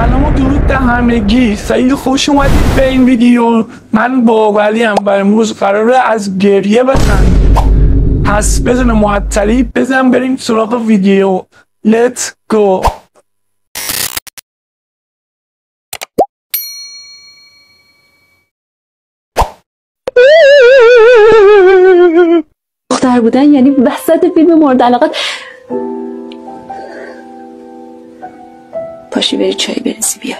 سلام و درود به همگی. خیلی خوش اومدید به این ویدیو. من باقری ام و امروز قراره از گریه بخندیم. پس بدون معطلی بزن بریم سراغ ویدیو. Let's go. دختر بودن یعنی وسط فیلم مورد علاقت پاشی بری چای بریزی بیای.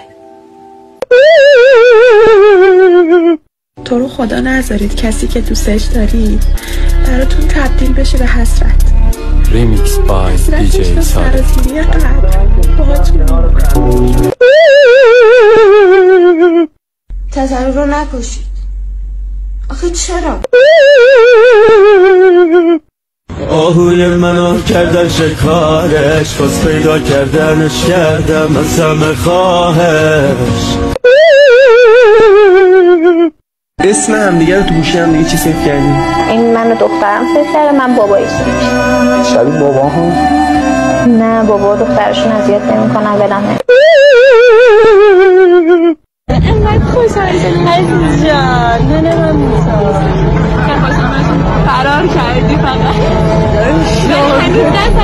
تو رو خدا نذارید کسی که دوستش دارید براتون تبدیل بشه به حسرت. ریمیکس بای دیجی ساره. تترو رو نکشید. آخه چرا؟ آهوی منو کردن شکارش، باز پیدا کردنش کردم از همه خواهش. اسم همدیگه رو تو گوشی همدیگه چی سیف کردیم؟ این من و دخترم سیف کرده، من بابایی سیف. شبیه بابا هم؟ نه بابا دخترشون اذیت نمی‌کنن ولم. اینقدر خوشحالم عزیز جان. نه من می‌سازم. فرار کردی فقط. هنوز دست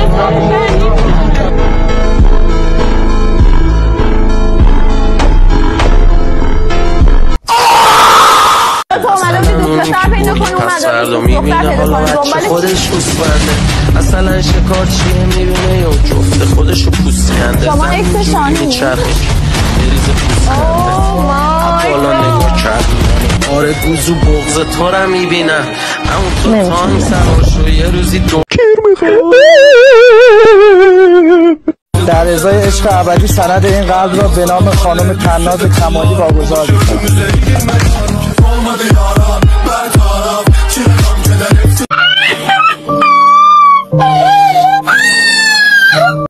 خودش پوست‌کنده اصلا شکار چیه میبینه یا جفت خودشو پوست کنده. شما اکس شانی بریز پوست کنده بالا نگاه کرد. آره گوزو بغض تو را میبینم همون تو تایم سوارشو یه روزی دو کیر میخواد. در ازای عشق ابدی سند این قلب را به نام خانم تناز کمالی واگذار میکنم.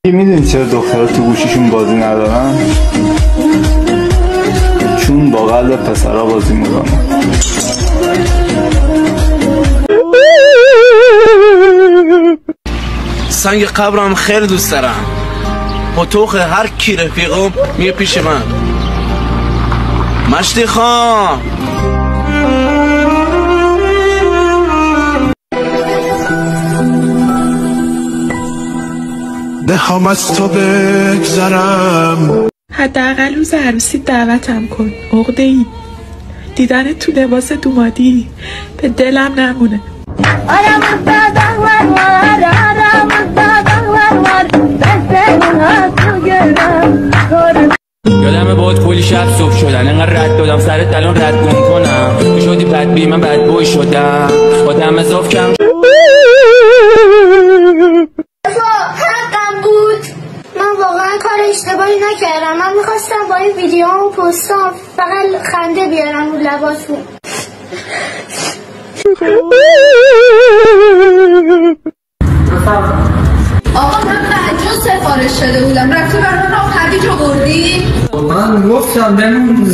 میدونی چرا دخترها تو گوشیشون بازی ندارن؟ چون با قلب پسرها بازی میکنن. سنگ قبرم خیلی دوست دارم. پتوخ هر کی رفیقم میه پیش من. مشتی خان نهام از تو بگذرم. حداقل روز عروسی دعوتم کن. عقده ای دیدن تو لباس دومادی به دلم نمونه. یادمه باید کلی شب صبح شدن انقدر رد دادم سرت الان رد گم کنم. تو شدی بد بی من بد بوی شدم با دم اضاف کم. حقم بود. من واقعا کار اشتباهی نکردم. من میخواستم با این ویدیو و پستام فقط خنده بیارم رو لباسون. آقا من بعدجون سفارش شده بودم. رفتی برای راه هویج رو بردی؟ من گفتم بهمون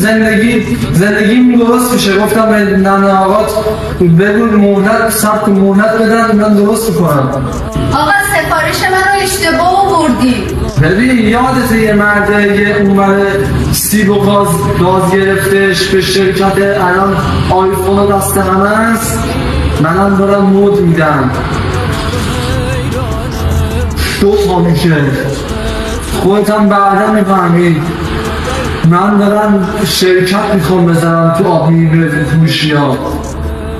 زندگیم درست میشه. گفتم به ننه آقات بگو مهلت سبت مهلت بدن من درست میکنم. آقا سفارش من رو اشتباه بردی. ببین یادته یه مرده یه اومده سیب و گاز گرفتش به شرکت الان آیفون دست همه است. منم دارم مود میدم 2 تا میشه. خودت هم بعدا میفهمی من دارم شرکت میخوام بزنم تو آبی گوشی ها.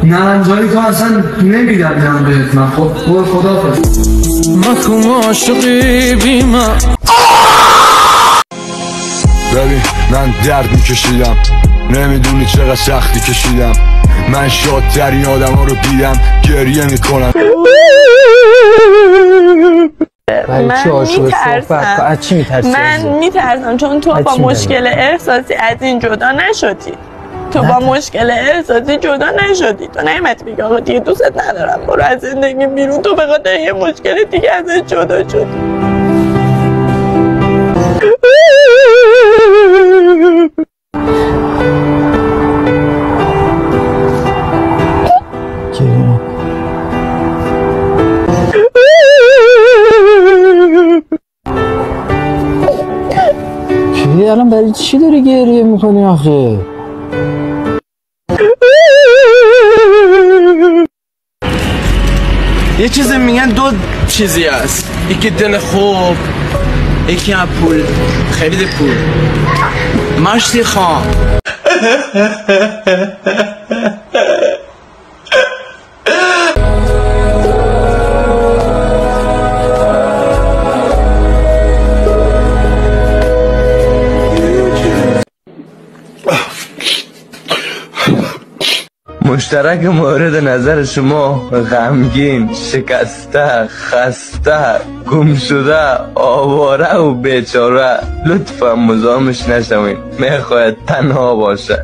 نرنجایی که اصلا نمیدم بهت. من خدا فرست مکم عاشقی بیمه. ببین من درد میکشیدم نمیدونی چقدر سختی کشیدم. من شادترین آدم ها رو دیدم گریه میکنم. من میترسم چون تو با مشکل احساسی از این جدا نشدی. تو با مشکل احساسی جدا نشدی. تو نمی‌دونی میگه آقا دیگه دوستت ندارم برو از زندگی بیرون. تو به خاطر یه مشکل دیگه ازش جدا شدی. ولی الان برای چی داری گریه میکنی آخه؟ یه چیزی میگن دو چیزی هست، یکی دل خوب، یکی هم پول. خیلی پول. مشتی خان. مشترک مورد نظر شما غمگین، شکسته، خسته، گم شده، آواره و بیچاره لطفا مزاحمش نشوین، میخواید تنها باشه.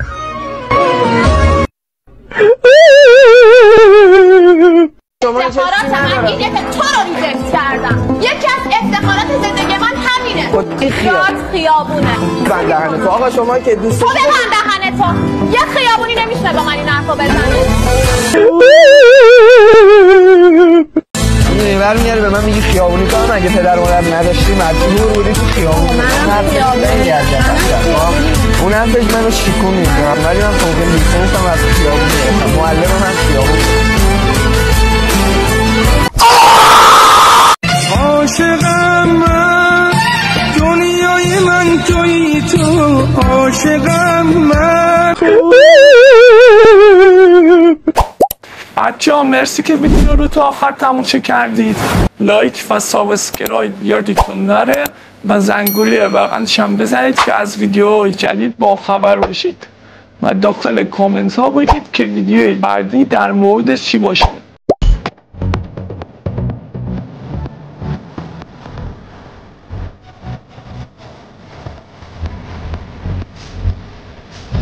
افتخارات من اینه که تو رو ریجکت کردم. یکی از افتخارات زندگی من همینه. راد خیابونه. بندهنه تو آقا، شما که دوست تو ببندهنه تو. یه خیابونی نمیشه با من این حرفو بزنه. برمیگردی به من میگی خیابونی کار، مگه پدر مادر نداشتی مجبور بودی تو خیابونی؟ اون حرفش منو شیکون میگم، ولی من فوق لیسانسم از خیابونی، معلمم از خیابونی. عاشقم من، دنیای من تویی تو، عاشقم من. بچه ها مرسی که ویدیو رو تا آخر تماشا کردید. لایک و سابسکرایب یادتون نره و زنگوله بغلش هم بزنید که از ویدیوهای جدید با خبر باشید و داخل کامنت ها بگید که ویدیوی بعدی در مورد چی باشه.